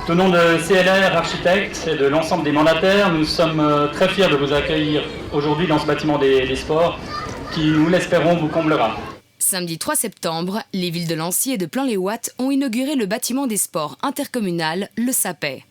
Au nom de CLR Architectes et de l'ensemble des mandataires, nous sommes très fiers de vous accueillir aujourd'hui dans ce bâtiment des sports qui, nous l'espérons, vous comblera. Samedi 3 septembre, les villes de Lancy et de Plain-les-Ouates ont inauguré le bâtiment des sports intercommunal, le SAPEI.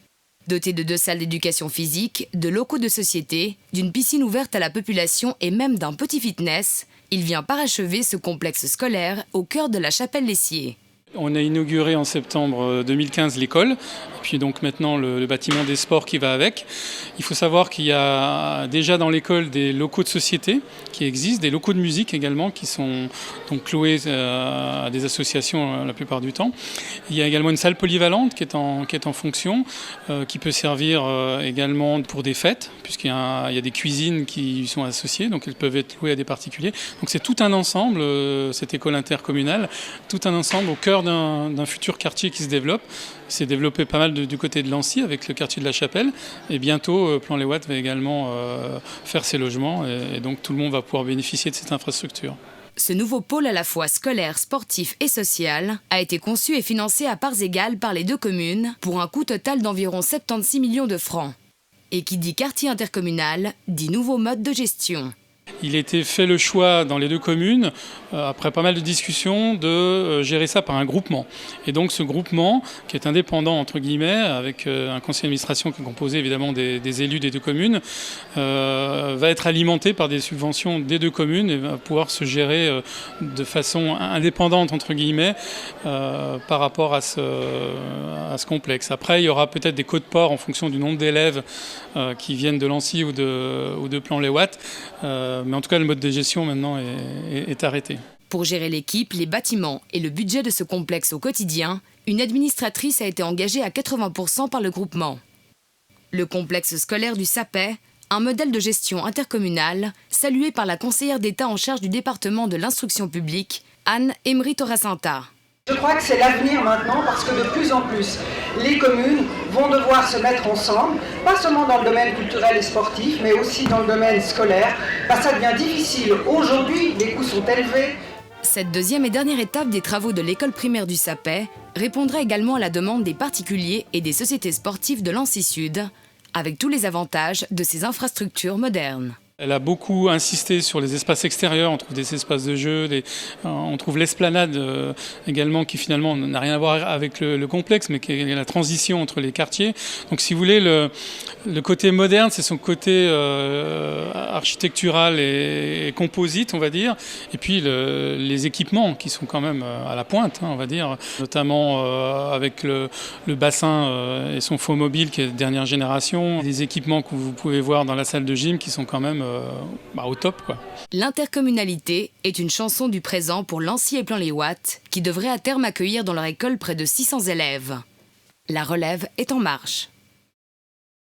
Doté de 2 salles d'éducation physique, de locaux de société, d'une piscine ouverte à la population et même d'un petit fitness, il vient parachever ce complexe scolaire au cœur de la Chapelle-Lessier. On a inauguré en septembre 2015 l'école, et puis donc maintenant le bâtiment des sports qui va avec. Il faut savoir qu'il y a déjà dans l'école des locaux de société qui existent, des locaux de musique également qui sont donc cloués à des associations la plupart du temps. Il y a également une salle polyvalente qui est en fonction, qui peut servir également pour des fêtes, puisqu'il y a des cuisines qui y sont associées, donc elles peuvent être louées à des particuliers. Donc c'est tout un ensemble, cette école intercommunale, tout un ensemble au cœur d'un futur quartier qui se développe. Il s'est développé pas mal du côté de Lancy avec le quartier de la Chapelle. Et bientôt, Plain-les-Ouates va également faire ses logements. Et donc tout le monde va pouvoir bénéficier de cette infrastructure. Ce nouveau pôle à la fois scolaire, sportif et social a été conçu et financé à parts égales par les 2 communes pour un coût total d'environ 76 millions de francs. Et qui dit quartier intercommunal, dit nouveau mode de gestion. Il a été fait le choix dans les 2 communes, après pas mal de discussions, de gérer ça par un groupement. Et donc ce groupement, qui est indépendant entre guillemets, avec un conseil d'administration qui est composé évidemment des élus des 2 communes, va être alimenté par des subventions des 2 communes et va pouvoir se gérer de façon indépendante entre guillemets par rapport à ce complexe. Après, il y aura peut-être des quotes-ports en fonction du nombre d'élèves qui viennent de Lancy ou de Plain-les-Ouates. Mais en tout cas, le mode de gestion maintenant est arrêté. Pour gérer l'équipe, les bâtiments et le budget de ce complexe au quotidien, une administratrice a été engagée à 80% par le groupement. Le complexe scolaire du SAPEI, un modèle de gestion intercommunale, salué par la conseillère d'État en charge du département de l'instruction publique, Anne Emery-Torasanta. Je crois que c'est l'avenir maintenant parce que de plus en plus, les communes vont devoir se mettre ensemble, pas seulement dans le domaine culturel et sportif, mais aussi dans le domaine scolaire. Ça devient difficile. Aujourd'hui, les coûts sont élevés. Cette 2e et dernière étape des travaux de l'école primaire du SAPEI répondra également à la demande des particuliers et des sociétés sportives de Lancy Sud, avec tous les avantages de ces infrastructures modernes. Elle a beaucoup insisté sur les espaces extérieurs, on trouve des espaces de jeu, on trouve l'esplanade également qui finalement n'a rien à voir avec le complexe, mais qui est la transition entre les quartiers. Donc si vous voulez, le côté moderne, c'est son côté architectural et composite, on va dire, et puis les équipements qui sont quand même à la pointe, on va dire, notamment avec le bassin et son faux mobile qui est de dernière génération, les équipements que vous pouvez voir dans la salle de gym qui sont quand même au top, quoi. L'intercommunalité est une chanson du présent pour Lancy et Plain-les-Ouates, qui devraient à terme accueillir dans leur école près de 600 élèves. La relève est en marche.